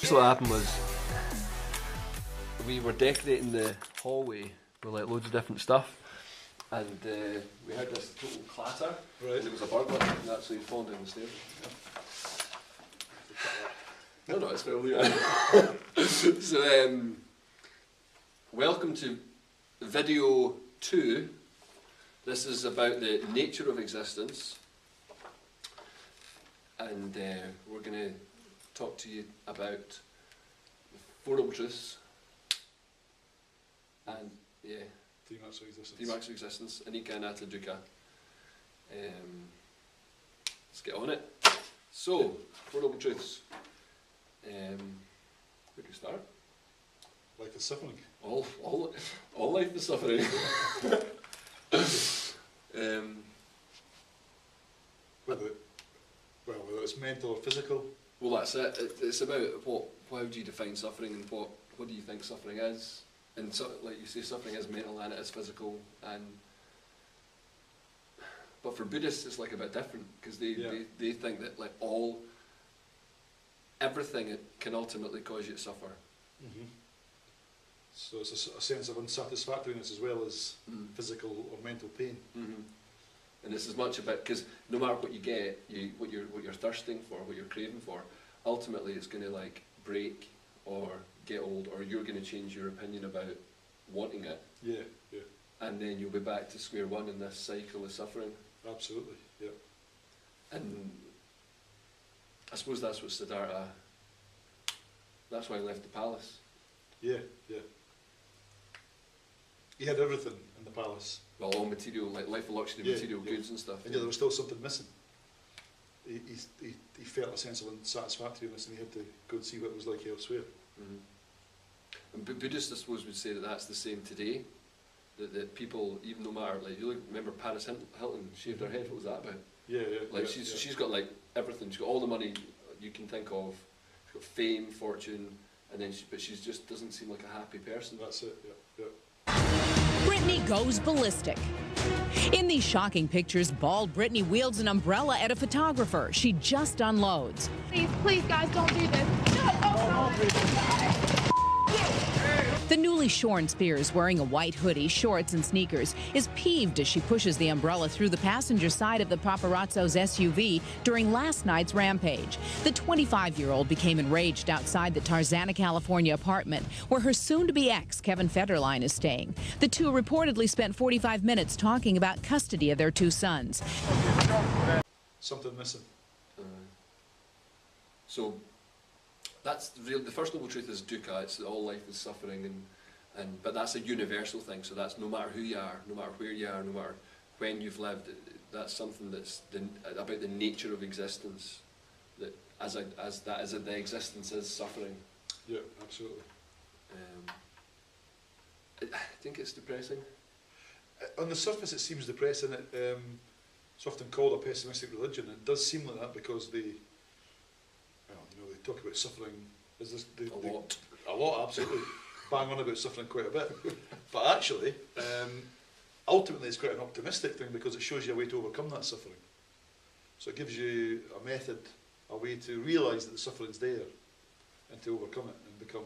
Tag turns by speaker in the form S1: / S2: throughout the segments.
S1: So what happened was, we were decorating the hallway with like loads of different stuff, and we heard this total clatter.
S2: Right.
S1: And it was a burglar, and that's so he'd fallen down the stairs. Yeah. No, it's fairly. So, welcome to video 2. This is about the nature of existence, and we're going to talk to you about 4 Noble Truths and
S2: 3 marks of existence.
S1: 3 marks of existence, Anika Anata Dukkha. Let's get on it. So, 4 Noble Truths. Where do we start?
S2: Life is suffering.
S1: All life is suffering.
S2: Whether it's mental or physical.
S1: Well, that's it. It's about how do you define suffering, and what do you think suffering is? And so, like you say, suffering is mental and it is physical. But for Buddhists, it's like a bit different, because they think that like everything can ultimately cause you to suffer.
S2: Mm-hmm. So it's a sense of unsatisfactoriness as well as physical or mental pain.
S1: Mm-hmm. And it's as much about, because no matter what you get, what you're thirsting for, what you're craving for, ultimately it's going to like break or get old, or you're going to change your opinion about wanting it.
S2: Yeah, yeah.
S1: And then you'll be back to square one in this cycle of suffering.
S2: Absolutely, yeah.
S1: And I suppose that's what Siddhartha, that's why he left the palace.
S2: Yeah, yeah. He had everything in the palace.
S1: Well, all material, like life of luxury, material goods and stuff.
S2: And yet there was still something missing. He felt a sense of unsatisfactoriness, and he had to go and see what it was like elsewhere.
S1: Mm-hmm. And Buddhists, I suppose, would say that that's the same today. That people, even no matter, like, you remember Paris Hilton shaved her head, what was that about?
S2: Yeah, yeah.
S1: Like, she's got like everything, she's got all the money you can think of, she's got fame, fortune, and then but she just doesn't seem like a happy person.
S2: That's it, yeah, yeah.
S3: Britney goes ballistic. In these shocking pictures, bald Britney wields an umbrella at a photographer. She just unloads.
S4: Please, guys, don't do this.
S3: The newly shorn Spears, wearing a white hoodie, shorts, and sneakers, is peeved as she pushes the umbrella through the passenger side of the paparazzo's SUV during last night's rampage. The 25-year-old became enraged outside the Tarzana, California apartment where her soon-to-be ex, Kevin Federline, is staying. The two reportedly spent 45 minutes talking about custody of their 2 sons.
S2: Something missing.
S1: So that's the first noble truth is dukkha. It's that all life is suffering, but that's a universal thing. So that's no matter who you are, no matter where you are, no matter when you've lived. That's something that's about the nature of existence. That the existence is suffering.
S2: Yeah, absolutely.
S1: I think it's depressing.
S2: On the surface, it seems depressing. It's often called a pessimistic religion. It does seem like that because they talk about suffering. A lot, absolutely. Bang on about suffering quite a bit. But actually, ultimately it's quite an optimistic thing, because it shows you a way to overcome that suffering. So it gives you a method, a way to realise that the suffering's there and to overcome it and become,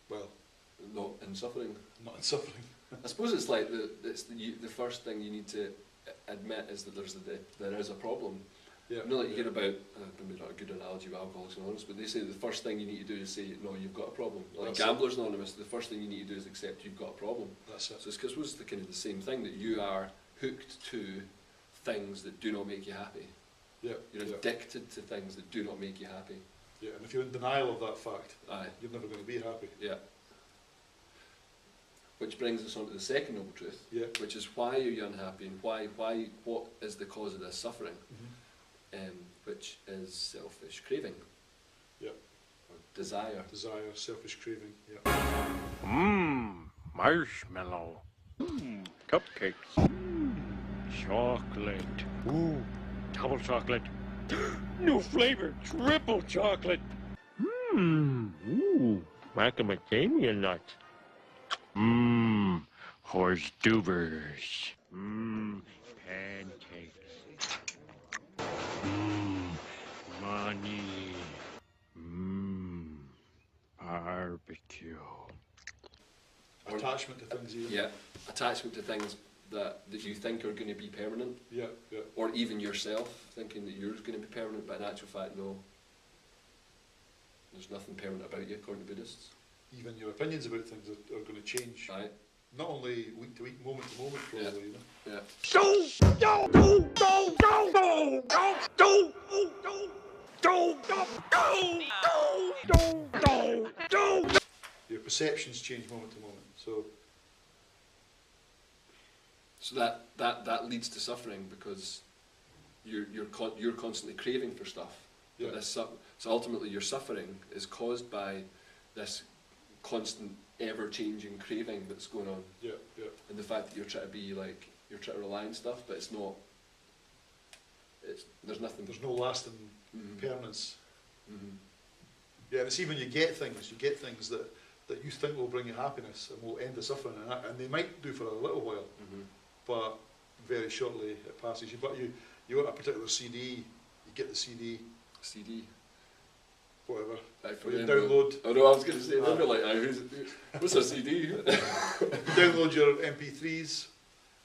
S2: well...
S1: Not in suffering.
S2: Not in suffering.
S1: I suppose it's like the first thing you need to admit is that there is a problem.
S2: Yeah,
S1: you know, like you hear about, maybe not a good analogy with Alcoholics Anonymous, but they say the first thing you need to do is say, no, you've got a problem. Like Gamblers Anonymous, the first thing you need to do is accept you've got a problem.
S2: That's it.
S1: So it's because it's kind of the same thing, that you are hooked to things that do not make you happy.
S2: Yeah.
S1: You're addicted to things that do not make you happy.
S2: Yeah, and if you're in denial of that fact,
S1: Aye.
S2: you're never going to be happy.
S1: Yeah. Which brings us on to the second noble truth, which is why are you unhappy, and what is the cause of this suffering? Which is selfish craving.
S2: Yeah.
S1: Or desire.
S2: Desire, selfish craving, yeah.
S5: Marshmallow. Cupcakes. Chocolate. Ooh, double chocolate. New flavor, triple chocolate. Ooh, macadamia nuts. Horse duvers. Pancakes. Money. Barbecue.
S2: Attachment to things, even.
S1: Yeah, attachment to things that you think are going to be permanent,
S2: Yeah, yeah.
S1: or even yourself thinking that yours going to be permanent, but in actual fact, no. There's nothing permanent about you, according to Buddhists.
S2: Even your opinions about things are going to change.
S1: Right?
S2: Not only week to week, moment to moment, probably. You know?
S1: Yeah.
S2: Your perceptions change moment to moment.
S1: So that leads to suffering, because you're constantly craving for stuff.
S2: Yeah.
S1: So ultimately, your suffering is caused by this constant, ever-changing craving that's going on,
S2: Yeah, yeah.
S1: and the fact that you're trying to rely on stuff, but it's not. There's nothing.
S2: There's no lasting
S1: Mhm.
S2: permanence.
S1: Mhm.
S2: Yeah, and it's even you get things that you think will bring you happiness and will end the suffering, and they might do for a little while,
S1: Mhm.
S2: but very shortly it passes you. But you want a particular CD, you get the CD,
S1: CD.
S2: whatever,
S1: Right, for
S2: or you
S1: them,
S2: download.
S1: Oh no, I was going to say, they'll be like, what's a CD?
S2: You download your MP3s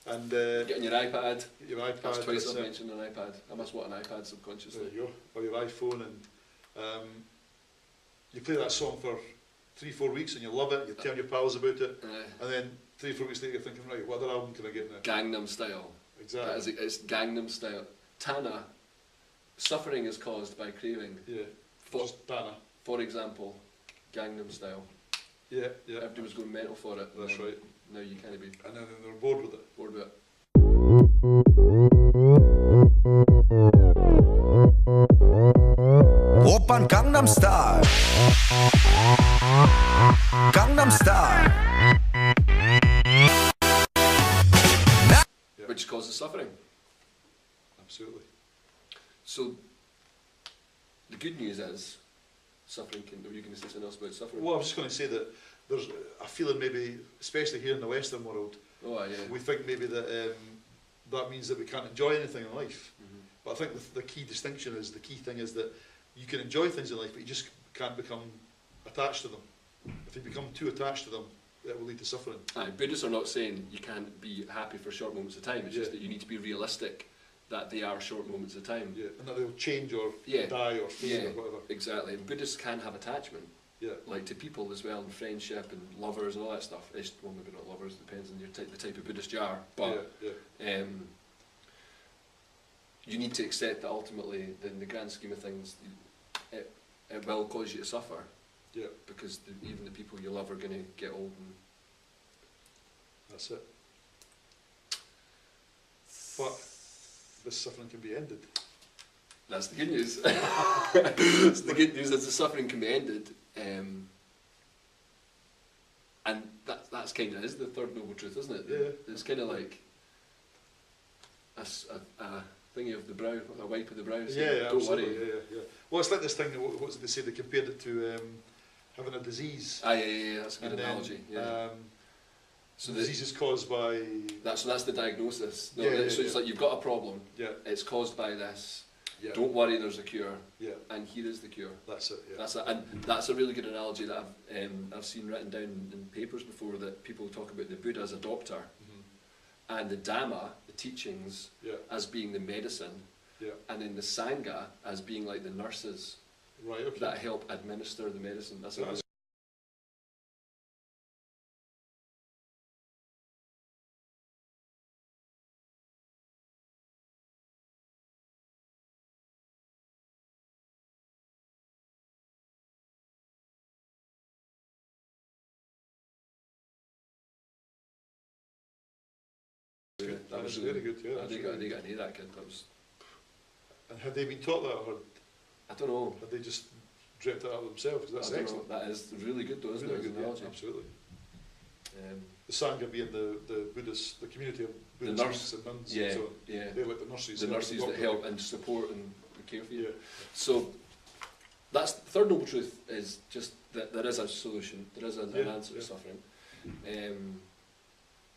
S2: and
S1: Getting your iPad.
S2: your iPad.
S1: That's twice I've
S2: that's it.
S1: mentioned an iPad. I must want an iPad
S2: There
S1: subconsciously.
S2: you go. Or your iPhone, and you play that song for 3-4 weeks and you love it. You tell your pals about it, and then 3-4 weeks later you're thinking, right, what other album can I get now?
S1: Gangnam Style.
S2: Exactly.
S1: It's Gangnam Style. Tana. Suffering is caused by craving.
S2: Yeah.
S1: For,
S2: Just Dana.
S1: for example, Gangnam Style.
S2: Yeah, yeah.
S1: Everybody was going mental for it.
S2: That's right.
S1: Now you can't be
S2: And then they're bored with it.
S1: bored with it.
S6: Oppan Gangnam Style. Gangnam Style.
S2: Yeah.
S1: Which causes suffering.
S2: Absolutely.
S1: So the good news is suffering can. Were you going to say something else about suffering?
S2: Well, I was just going to say that there's a feeling maybe, especially here in the Western world,
S1: Oh yeah.
S2: we think maybe that that means that we can't enjoy anything in life.
S1: Mhm.
S2: But I think the key distinction is, the key thing is that you can enjoy things in life, but you just can't become attached to them. If you become too attached to them, that will lead to suffering.
S1: Aye, Buddhists are not saying you can't be happy for short moments of time. It's just
S2: Yeah.
S1: that you need to be realistic that they are short moments of time.
S2: Yeah, and that they'll change or
S1: Yeah.
S2: die or fade
S1: Yeah,
S2: or whatever.
S1: exactly. And Buddhists can have attachment,
S2: Yeah,
S1: like to people as well, and friendship and lovers and all that stuff. Well, maybe not lovers, depends on the type of Buddhist you are. But
S2: yeah.
S1: you need to accept that ultimately, in the grand scheme of things, it will cause you to suffer,
S2: Yeah,
S1: because even the people you love are going to get old. And
S2: that's it. But this suffering can be ended.
S1: that's the good news. So the good news is the suffering can be ended, and that's kind of is the third noble truth, isn't it?
S2: Yeah.
S1: It's kind of like a thingy of the brow, a wipe of the brow. So
S2: Yeah,
S1: don't
S2: absolutely.
S1: worry.
S2: Yeah. Well, it's like this thing. What's it they say? They compared it to having a disease.
S1: Yeah. That's a good
S2: And then,
S1: analogy. Yeah.
S2: So
S1: So
S2: the disease is caused by.
S1: that's the diagnosis. No,
S2: Yeah,
S1: so it's
S2: yeah.
S1: like you've got a problem.
S2: Yeah,
S1: It's caused by this.
S2: yeah.
S1: Don't worry, there's a cure,
S2: Yeah,
S1: and here is the cure.
S2: that's it. Yeah.
S1: That's a really good analogy that I've seen written down in papers before, that people talk about the Buddha as a doctor
S2: Mhm.
S1: and the Dhamma, the teachings,
S2: Yeah,
S1: as being the medicine,
S2: yeah.
S1: and then the Sangha as being like the nurses
S2: Right. Okay.
S1: that help administer the medicine. That's a
S2: That's- good.
S1: that was
S2: That's very good. Yeah.
S1: I
S2: That's
S1: think
S2: really
S1: I
S2: good.
S1: think I knew that kid. That was,
S2: And had they been taught that, or
S1: I don't know.
S2: had they just dreamt it out themselves? 'Cause that's
S1: I don't
S2: excellent.
S1: know. That is really good though, isn't
S2: Really
S1: it? As an
S2: good. Yeah,
S1: analogy.
S2: absolutely.
S1: Um,
S2: The Sangha being the Buddhist, the community of
S1: The
S2: Buddhist
S1: nurse.
S2: monks and nuns.
S1: yeah,
S2: And so on.
S1: yeah.
S2: They're like the nurses.
S1: The
S2: they're like
S1: nurses that
S2: doctor.
S1: help and support and care for you.
S2: Yeah.
S1: So that's the third noble truth, is just that there is a solution, there is an
S2: Yeah,
S1: answer
S2: yeah.
S1: to suffering.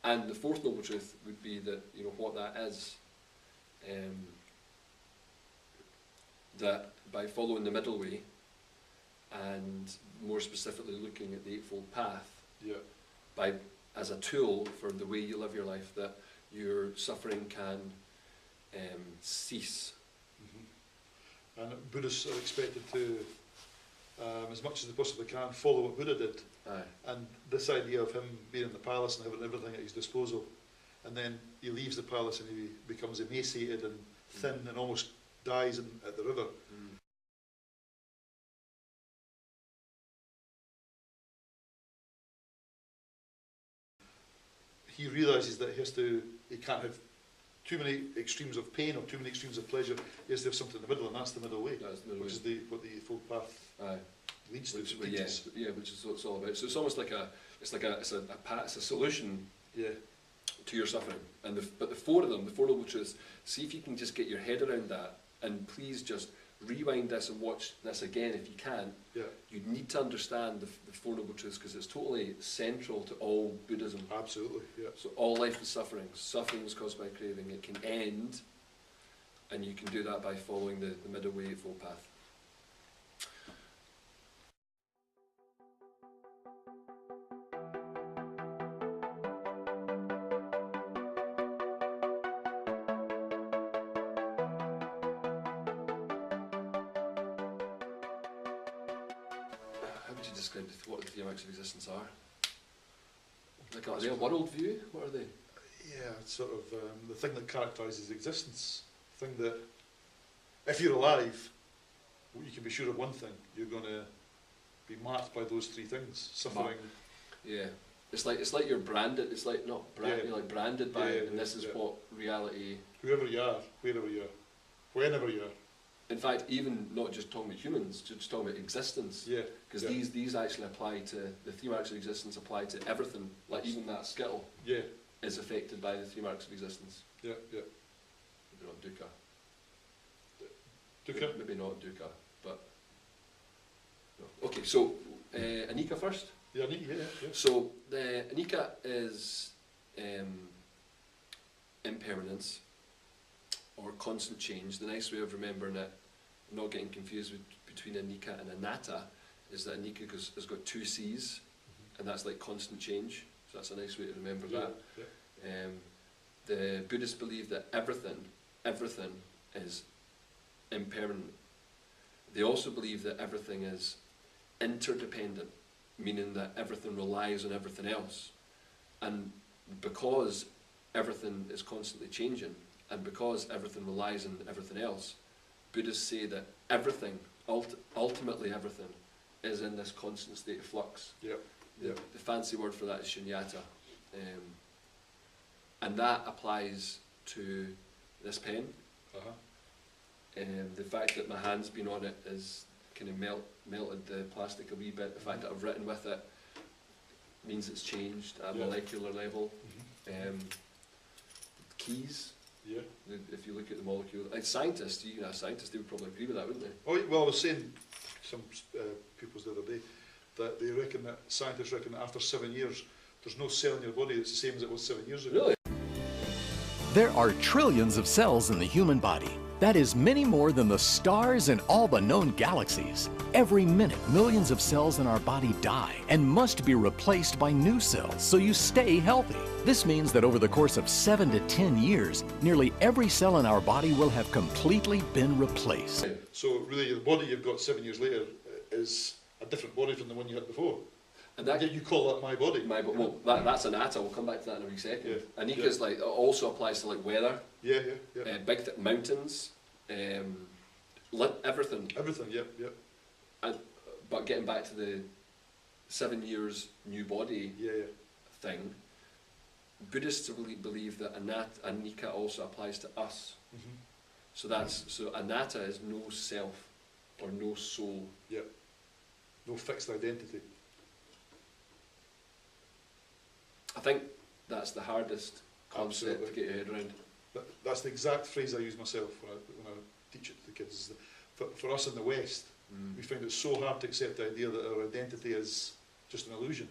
S1: And the fourth noble truth would be that, what that is, that by following the middle way and and more specifically looking at the Eightfold Path
S2: Yeah.
S1: as a tool for the way you live your life, that your suffering can cease.
S2: And Buddhists are expected to, as much as they possibly can, follow what Buddha did.
S1: Aye.
S2: And this idea of him being in the palace and having everything at his disposal, and then he leaves the palace and he becomes emaciated and thin and almost dies at the river. He realises that he can't have too many extremes of pain or too many extremes of pleasure. He has to have something in the middle, and that's the middle way,
S1: That's the middle
S2: which
S1: way.
S2: is what the Eightfold Path
S1: Aye.
S2: leads to.
S1: Which,
S2: teaches.
S1: which is what it's all about. So it's almost like it's a solution
S2: Yeah,
S1: to your suffering. And but the four noble truths. See if you can just get your head around that, and please just rewind this and watch this again if you can.
S2: yeah,
S1: You need to understand the Four Noble Truths, because it's totally central to all Buddhism.
S2: absolutely. Yeah,
S1: So all life is suffering. Suffering is caused by craving. It can end, and you can do that by following the middle way, Eightfold Path. How would you describe what the theories of existence are? Like, are they a worldview? What are they?
S2: yeah. It's sort of the thing that characterises existence. The thing that, if you're alive, you can be sure of one thing: you're going to be marked by those three things: suffering.
S1: Yeah, it's like you're branded. It's like not brand.
S2: Yeah.
S1: You're like branded by it, and
S2: Yeah,
S1: this is
S2: yeah.
S1: what reality.
S2: Whoever you are, wherever you are, whenever you are.
S1: In fact, even not just talking about humans, just talking about existence.
S2: Yeah,
S1: Because
S2: yeah.
S1: these actually apply to the three marks of existence. Apply to everything. Like even that skittle
S2: Yeah,
S1: is affected by the three marks of existence.
S2: yeah, yeah.
S1: Maybe not dukkha.
S2: Dukkha?
S1: Maybe not dukkha, but no. Okay. So anicca first.
S2: Yeah, yeah, yeah.
S1: So the anicca is impermanence or constant change. The nice way of remembering it, not getting confused between anicca and anatta, is that anicca has got two C's, and that's like constant change. So that's a nice way to remember
S2: Yeah,
S1: that.
S2: yeah.
S1: The Buddhists believe that everything is impermanent. They also believe that everything is interdependent, meaning that everything relies on everything else. And because everything is constantly changing, and because everything relies on everything else, Buddhists say that everything, ultimately everything, is in this constant state of flux.
S2: Yeah,
S1: The fancy word for that is shunyata. And that applies to this pen.
S2: uh-huh.
S1: The fact that my hand's been on it is kind of melted the plastic a wee bit. The fact that I've written with it means it's changed at a
S2: Yeah.
S1: molecular level.
S2: Mhm.
S1: Keys,
S2: Yeah.
S1: if you look at the molecule, like scientists, you know, scientists, they would probably agree with that, wouldn't they?
S2: Oh, well, I was saying some people's the other day that they reckon that scientists reckon that after 7 years, there's no cell in your body that's the same as it was 7 years ago.
S1: Really?
S7: There are trillions of cells in the human body. That is many more than the stars in all the known galaxies. Every minute, millions of cells in our body die and must be replaced by new cells so you stay healthy. This means that over the course of 7 to 10 years, nearly every cell in our body will have completely been replaced.
S2: So really, the body you've got 7 years later is a different body from the one you had before.
S1: And that,
S2: Yet you call that my body.
S1: well, that's anatta. We'll come back to that in a wee second.
S2: Yeah.
S1: Anicca's like also applies to like weather,
S2: Yeah, yeah.
S1: big mountains, everything.
S2: Everything, yeah, yeah.
S1: And, but getting back to the 7 years new body
S2: Yeah, yeah.
S1: thing, Buddhists believe that anicca also applies to us.
S2: Mm-hmm.
S1: So anatta is no self or no soul.
S2: Yeah. No fixed identity.
S1: I think that's the hardest concept
S2: Absolutely.
S1: to get your head around.
S2: That's the exact phrase I use myself when I teach it to the kids. Is that for us in the West, we find it so hard to accept the idea that our identity is just an illusion.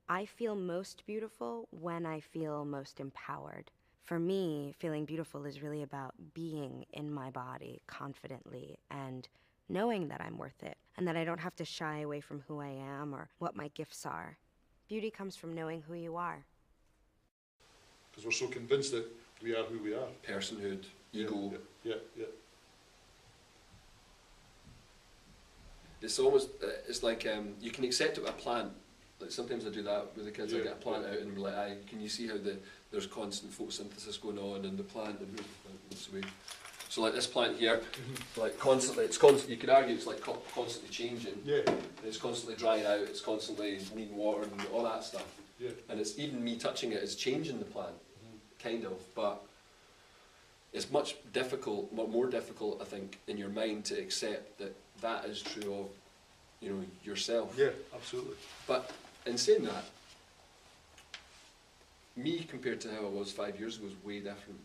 S8: I feel most beautiful when I feel most empowered. For me, feeling beautiful is really about being in my body confidently and knowing that I'm worth it, and that I don't have to shy away from who I am or what my gifts are. Beauty comes from knowing who you are.
S2: Because we're so convinced that we are who we are.
S1: Personhood, ego.
S2: Yeah.
S1: It's almost, it's like you can accept it with a plant. Like sometimes I do that with the kids. I get a plant out and we're like, can you see how there's constant photosynthesis going on in the plant and moves away. So like this plant here, like constantly, you could argue it's like constantly changing.
S2: Yeah.
S1: It's constantly drying out. It's constantly needing water and all that stuff.
S2: Yeah.
S1: And it's even me touching it is changing the plant, kind of. But it's much more difficult, I think, in your mind to accept that is true of, yourself.
S2: Yeah, absolutely.
S1: But in saying that, me compared to how I was 5 years ago is way different.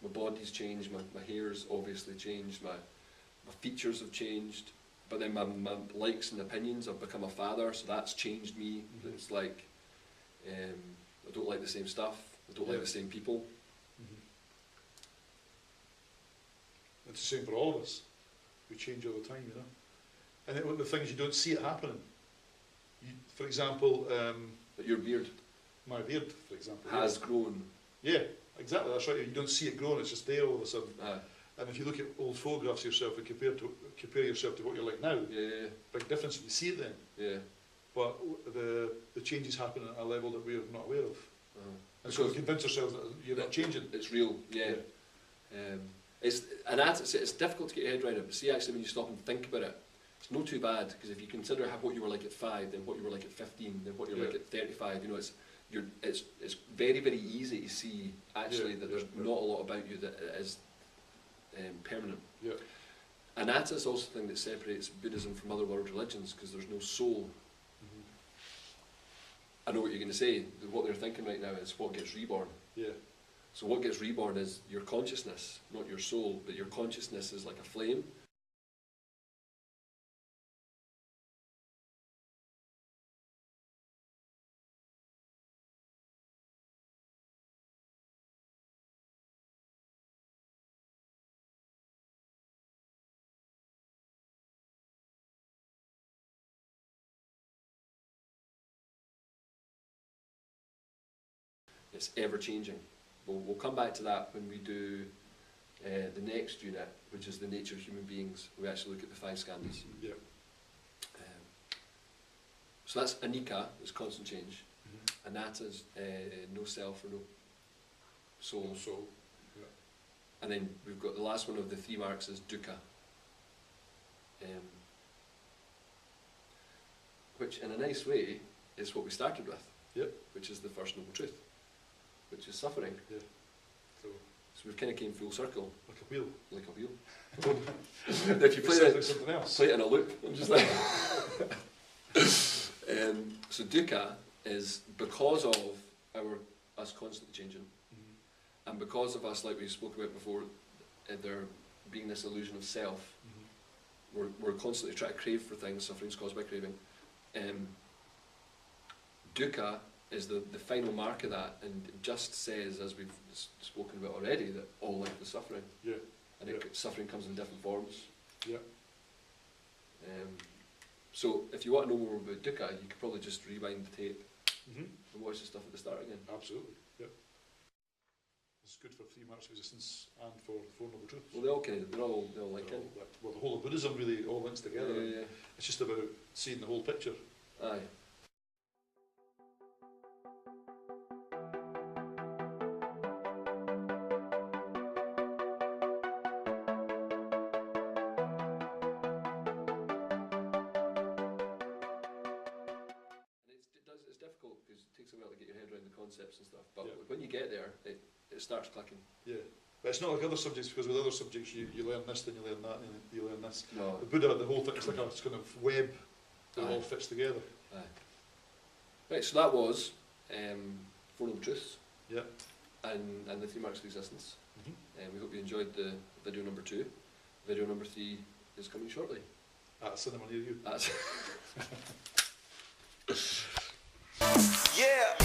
S1: My body's changed, my hair's obviously changed, my features have changed, but then my likes and opinions, I've become a father, so that's changed me. It's like, I don't like the same stuff, I don't like the same people.
S2: It's the same for all of us. We change all the time, And one of the things you don't see it happening. For example,
S1: But your beard
S2: my beard, for example,
S1: has grown.
S2: Yeah, exactly. That's right. You don't see it growing; it's just there all of a sudden.
S1: Aye.
S2: And if you look at old photographs of yourself and compare yourself to what you're like now, big difference. You see it then.
S1: Yeah.
S2: But the changes happen at a level that we're not aware of. And so we convince ourselves that you're not changing.
S1: It's real. Yeah. It's difficult to get your head around it, but see, actually, when you stop and think about it, it's not too bad, because if you consider what you were like at 5, then what you were like at 15, then what you're like at 35, it's very, very easy to see actually that there's not a lot about you that is permanent.
S2: Yeah.
S1: And that is also the thing that separates Buddhism from other world religions, because there's no soul. I know what you're going to say. What they're thinking right now is what gets reborn.
S2: Yeah.
S1: So what gets reborn is your consciousness, not your soul, but your consciousness is like a flame. It's ever changing. We'll come back to that when we do the next unit, which is the nature of human beings. We actually look at the 5 skandhas.
S2: Yeah.
S1: So that's anicca, is constant change. Anatta is no self or no soul.
S2: No soul. Yeah.
S1: And then we've got the last one of the 3 marks is dukkha. Which in a nice way is what we started with.
S2: Yep.
S1: Which is the first noble truth, which is suffering.
S2: Yeah.
S1: So we've kind of came full circle.
S2: Like a wheel.
S1: Like a wheel. If you play it in a loop, I'm just like... so dukkha is because of us constantly changing, and because of us, like we spoke about before, there being this illusion of self, we're constantly trying to crave for things, suffering's caused by craving. Dukkha is the final mark of that, and it just says, as we've spoken about already, that all life is suffering.
S2: Yeah.
S1: And suffering comes in different forms.
S2: Yeah.
S1: So if you want to know more about dukkha, you could probably just rewind the tape and watch the stuff at the start again.
S2: Absolutely. Yeah. It's good for 3 marks of resistance and for the 4 noble truths.
S1: Well, they're all link in.
S2: Well, the whole of Buddhism really all links together.
S1: Yeah.
S2: It's just about seeing the whole picture.
S1: Aye. It's difficult because it takes a while to get your head around the concepts and stuff, but when you get there, it starts clicking.
S2: Yeah. But it's not like other subjects, because with other subjects you learn this, then you learn that, and you learn this.
S1: No.
S2: The Buddha, the whole thing, it's like a kind of web that all fits together.
S1: Aye. Right, so that was 4 Noble Truths.
S2: Yeah.
S1: And the 3 marks of existence. We hope you enjoyed the video number 2. Video number 3 is coming shortly.
S2: At a cinema near you.
S1: That's
S6: Yeah.